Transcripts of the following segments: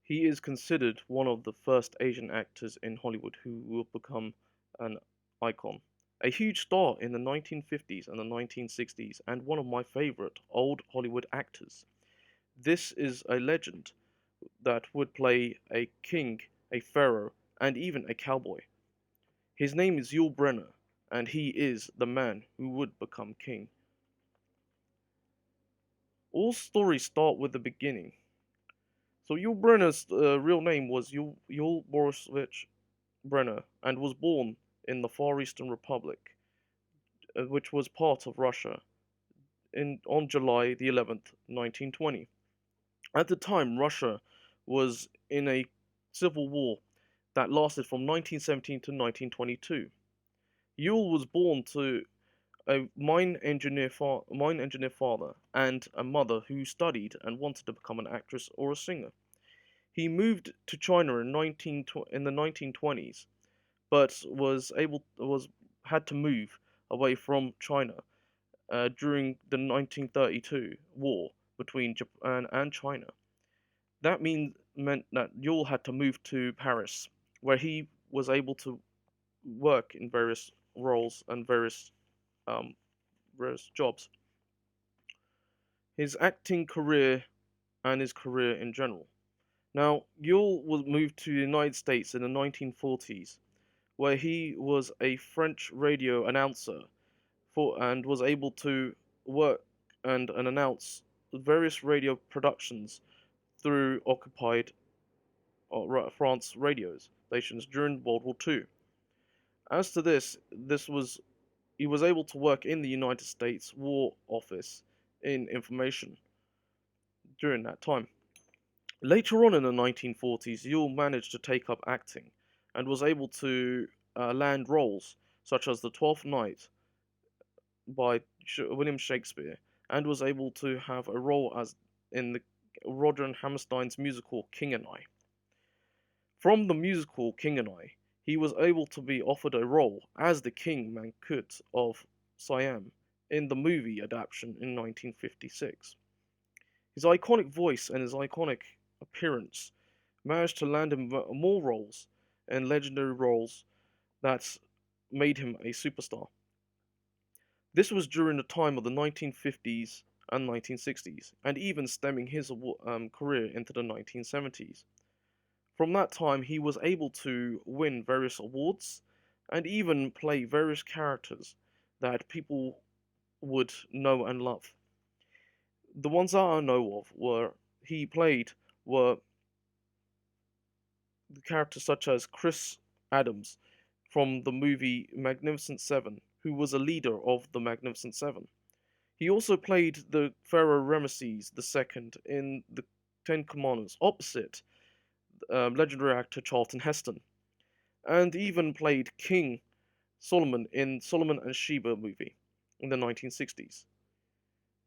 He is considered one of the first Asian actors in Hollywood who will become an icon. A huge star in the 1950s and the 1960s, and one of my favorite old Hollywood actors. This is a legend that would play a king, a pharaoh, and even a cowboy. His name is Yul Brynner, and he is the man who would become king. All stories start with the beginning. So Yul Brynner's real name was Yul Borisovich Brynner, and was born in the Far Eastern Republic, which was part of Russia, on July the 11th, 1920. At the time, Russia was in a civil war that lasted from 1917 to 1922. Yule was born to a mine engineer father and a mother who studied and wanted to become an actress or a singer. He moved to China in the 1920s, but was had to move away from China during the 1932 war between Japan and China. Meant that Yule had to move to Paris, where he was able to work in various roles and um, various jobs. His acting career and his career in general. Now, Yule was moved to the United States in the 1940s, where he was a French radio announcer and was able to work and announce various radio productions through occupied France radio stations during World War II. As to this was he was able to work in the United States War Office in information during that time. Later on in the 1940s, Yule managed to take up acting and was able to land roles such as The Twelfth Night by William Shakespeare, and was able to have a role as in the Roger and Hammerstein's musical King and I. From the musical King and I, he was able to be offered a role as the King Mankut of Siam in the movie adaptation in 1956. His iconic voice and his iconic appearance managed to land him more roles and legendary roles that made him a superstar. This was during the time of the 1950s and 1960s, and even stemming his career into the 1970s. From that time, he was able to win various awards and even play various characters that people would know and love. The ones that I know of were the characters such as Chris Adams from the movie Magnificent Seven, who was a leader of the Magnificent Seven. He also played the Pharaoh Ramesses II in the Ten Commandments, opposite legendary actor Charlton Heston, and even played King Solomon in Solomon and Sheba movie in the 1960s.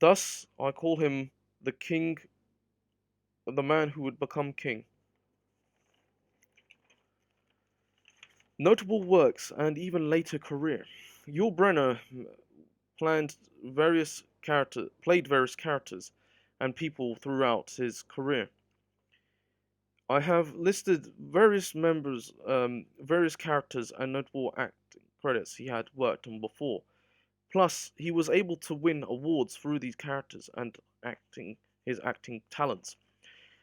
Thus, I call him the king, the man who would become king. Notable works and even later career. Yul Brynner played various characters and people throughout his career. I have listed various characters and notable acting credits he had worked on before. Plus, he was able to win awards through these characters and his acting talents,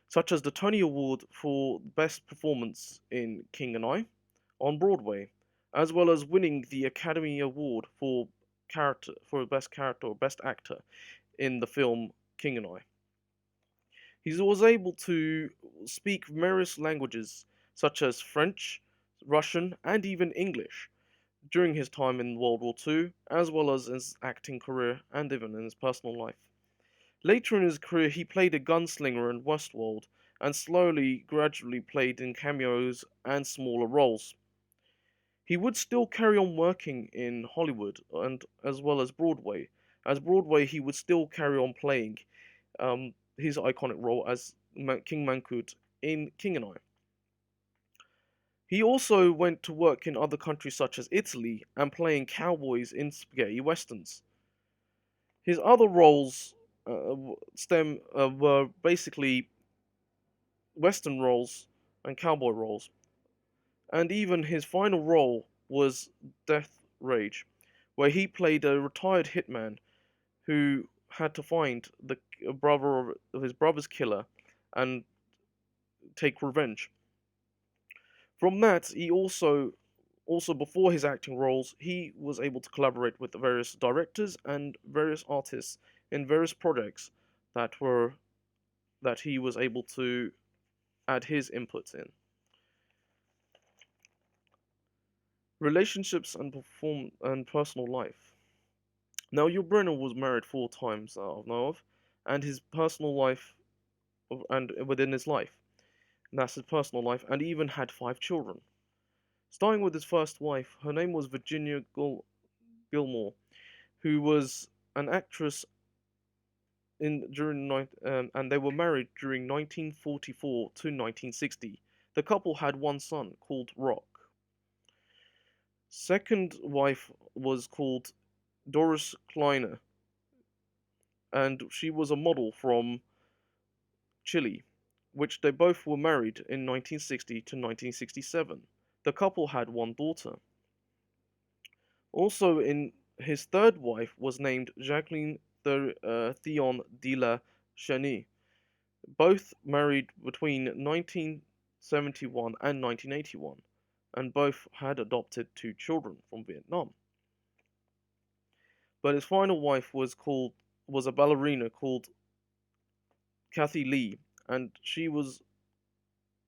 such as the Tony Award for Best Performance in King and I on Broadway, as well as winning the Academy Award for Best Character or Best Actor in the film King and I. He was able to speak various languages such as French, Russian, and even English during his time in World War II, as well as his acting career and even in his personal life. Later in his career, he played a gunslinger in Westworld and gradually played in cameos and smaller roles. He would still carry on working in Hollywood and as well as Broadway. As Broadway, he would still carry on playing his iconic role as King Mankut in King and I. He also went to work in other countries such as Italy and playing cowboys in spaghetti westerns. His other roles were basically Western roles and cowboy roles, and even his final role was Death Rage, where he played a retired hitman who had to find the brother of his brother's killer and take revenge. From that, he also before his acting roles, he was able to collaborate with various directors and various artists in various projects that were that he was able to add his inputs in. Relationships and personal life. Now, Yul Brynner was married 4 times that I know of, and his personal life and within his life. And that's his personal life, and he even had 5 children. Starting with his first wife, her name was Virginia Gilmore, who was an actress and they were married during 1944 to 1960. The couple had one son called Rock. Second wife was called Doris Kleiner, and she was a model from Chile, which they both were married in 1960 to 1967. The couple had one daughter. Also, in his third wife was named Jacqueline Theon de la Chesnay, both married between 1971 and 1981, and both had adopted 2 children from Vietnam. But his final wife was a ballerina called Kathy Lee, and she was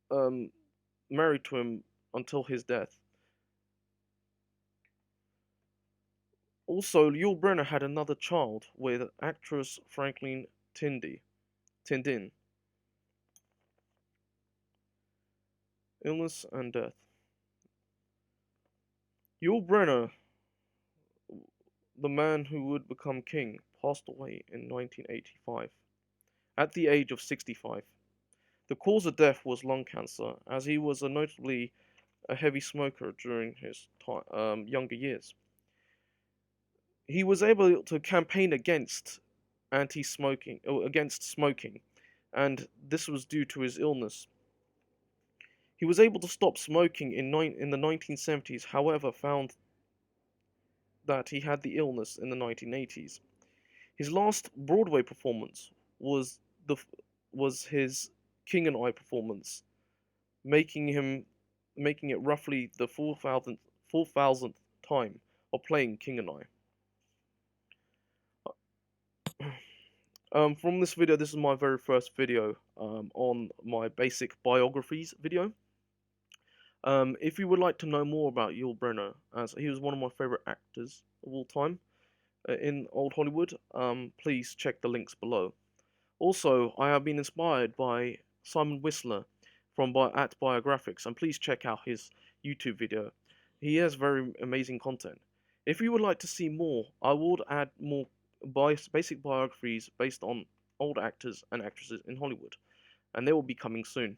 um, married to him until his death. Also, Yul Brynner had another child with actress Franklin Tindin. Illness and death. Yul Brynner, the man who would become king, passed away in 1985 at the age of 65. The cause of death was lung cancer, as he was notably a heavy smoker during his younger years. He was able to campaign against smoking, and this was due to his illness. He was able to stop smoking in the 1970s, however, found that he had the illness in the 1980s. His last Broadway performance the was his King and I performance, making it roughly the 4,000th time of playing King and I. From this video, this is my very first video on my basic biographies video. If you would like to know more about Yul Brynner, as he was one of my favorite actors of all time in old Hollywood, please check the links below. Also, I have been inspired by Simon Whistler at Biographics, and please check out his YouTube video. He has very amazing content. If you would like to see more, I would add more basic biographies based on old actors and actresses in Hollywood, and they will be coming soon.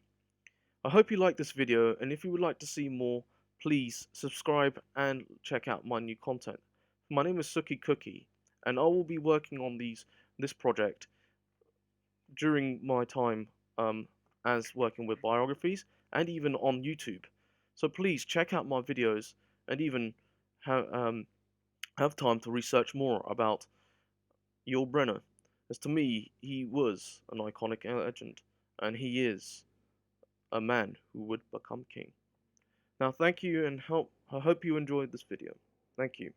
I hope you liked this video, and if you would like to see more, please subscribe and check out my new content. My name is Suki Cookie, and I will be working on this project during my time as working with biographies and even on YouTube. So please check out my videos and even have time to research more about Yul Brynner, as to me, he was an iconic legend, and he is a man who would become king. Now, thank you, and I hope you enjoyed this video. Thank you.